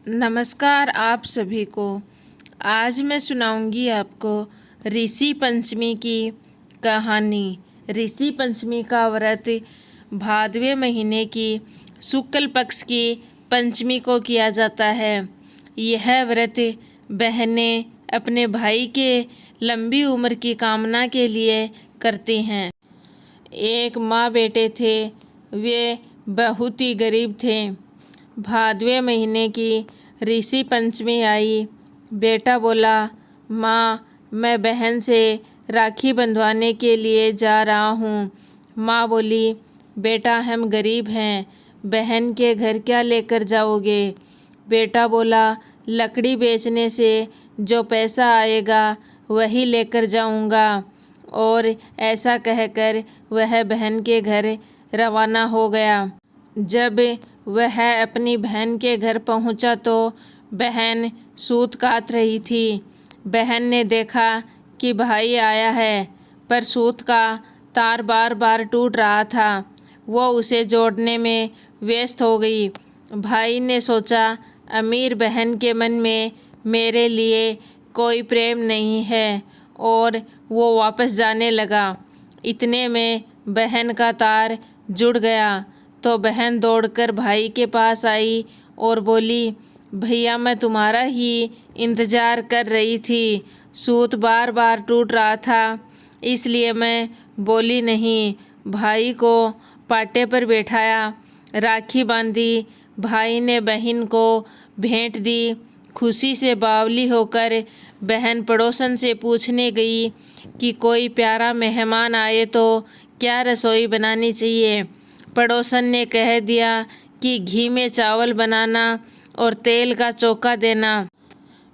नमस्कार आप सभी को। आज मैं सुनाऊंगी आपको ऋषि पंचमी की कहानी। ऋषि पंचमी का व्रत भादवे महीने की शुक्ल पक्ष की पंचमी को किया जाता है। यह व्रत बहनें अपने भाई के लंबी उम्र की कामना के लिए करती हैं। एक माँ बेटे थे, वे बहुत ही गरीब थे। भादवे महीने की ऋषि पंचमी आई। बेटा बोला, माँ मैं बहन से राखी बंधवाने के लिए जा रहा हूँ। माँ बोली, बेटा हम गरीब हैं, बहन के घर क्या लेकर जाओगे। बेटा बोला, लकड़ी बेचने से जो पैसा आएगा वही लेकर जाऊँगा। और ऐसा कहकर वह बहन के घर रवाना हो गया। जब वह अपनी बहन के घर पहुंचा तो बहन सूत काट रही थी। बहन ने देखा कि भाई आया है, पर सूत का तार बार बार टूट रहा था। वो उसे जोड़ने में व्यस्त हो गई। भाई ने सोचा, अमीर बहन के मन में मेरे लिए कोई प्रेम नहीं है, और वो वापस जाने लगा। इतने में बहन का तार जुड़ गया तो बहन दौड़कर भाई के पास आई और बोली, भैया मैं तुम्हारा ही इंतज़ार कर रही थी। सूत बार बार टूट रहा था, इसलिए मैं बोली नहीं। भाई को पाटे पर बैठाया, राखी बांधी। भाई ने बहन को भेंट दी। खुशी से बावली होकर बहन पड़ोसन से पूछने गई कि कोई प्यारा मेहमान आए तो क्या रसोई बनानी चाहिए। पड़ोसन ने कह दिया कि घी में चावल बनाना और तेल का चोखा देना।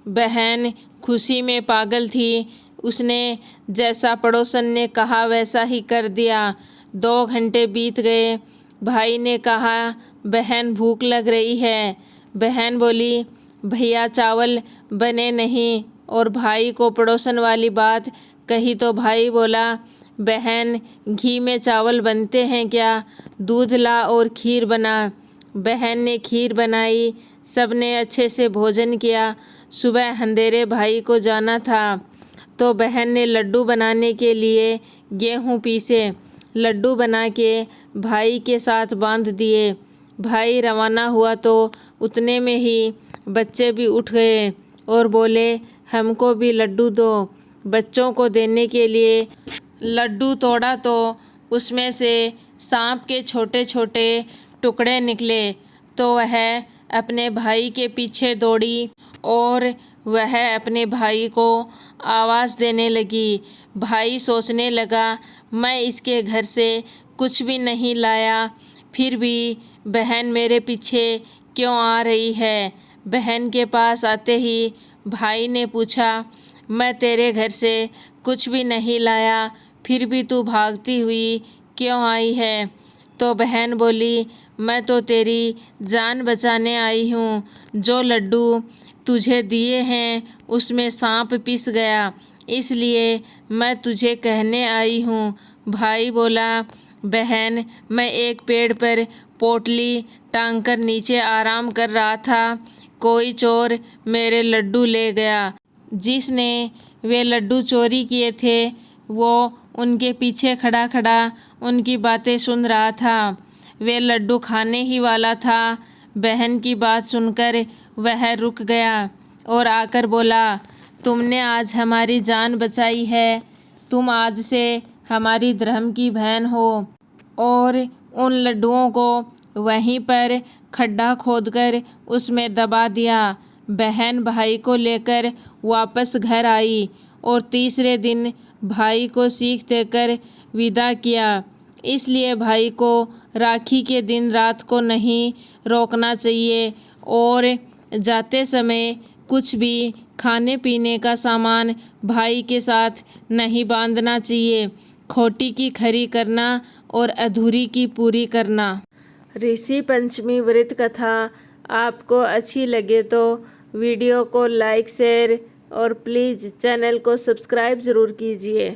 बहन खुशी में पागल थी। उसने जैसा पड़ोसन ने कहा वैसा ही कर दिया। 2 घंटे बीत गए। भाई ने कहा, बहन भूख लग रही है। बहन बोली, भैया चावल बने नहीं। और भाई को पड़ोसन वाली बात कही तो भाई बोला, बहन घी में चावल बनते हैं क्या, दूध ला और खीर बना। बहन ने खीर बनाई। सबने अच्छे से भोजन किया। सुबह अंधेरे भाई को जाना था तो बहन ने लड्डू बनाने के लिए गेहूं पीसे। लड्डू बना के भाई के साथ बांध दिए। भाई रवाना हुआ तो उतने में ही बच्चे भी उठ गए और बोले, हमको भी लड्डू दो। बच्चों को देने के लिए लड्डू तोड़ा तो उसमें से सांप के छोटे छोटे टुकड़े निकले। तो वह अपने भाई के पीछे दौड़ी और वह अपने भाई को आवाज़ देने लगी। भाई सोचने लगा, मैं इसके घर से कुछ भी नहीं लाया, फिर भी बहन मेरे पीछे क्यों आ रही है। बहन के पास आते ही भाई ने पूछा, मैं तेरे घर से कुछ भी नहीं लाया, फिर भी तू भागती हुई क्यों आई है। तो बहन बोली, मैं तो तेरी जान बचाने आई हूँ। जो लड्डू तुझे दिए हैं उसमें सांप पिस गया, इसलिए मैं तुझे कहने आई हूँ। भाई बोला, बहन मैं एक पेड़ पर पोटली टांग कर नीचे आराम कर रहा था, कोई चोर मेरे लड्डू ले गया। जिसने वे लड्डू चोरी किए थे वो उनके पीछे खड़ा खड़ा उनकी बातें सुन रहा था। वे लड्डू खाने ही वाला था। बहन की बात सुनकर वह रुक गया और आकर बोला, तुमने आज हमारी जान बचाई है। तुम आज से हमारी धर्म की बहन हो। और उन लड्डुओं को वहीं पर खड्डा खोदकर उसमें दबा दिया। बहन भाई को लेकर वापस घर आई और तीसरे दिन भाई को सीख देकर विदा किया। इसलिए भाई को राखी के दिन रात को नहीं रोकना चाहिए और जाते समय कुछ भी खाने पीने का सामान भाई के साथ नहीं बांधना चाहिए। खोटी की खरी करना और अधूरी की पूरी करना। ऋषि पंचमी व्रत कथा आपको अच्छी लगे तो वीडियो को लाइक शेयर और प्लीज़ चैनल को सब्सक्राइब ज़रूर कीजिए।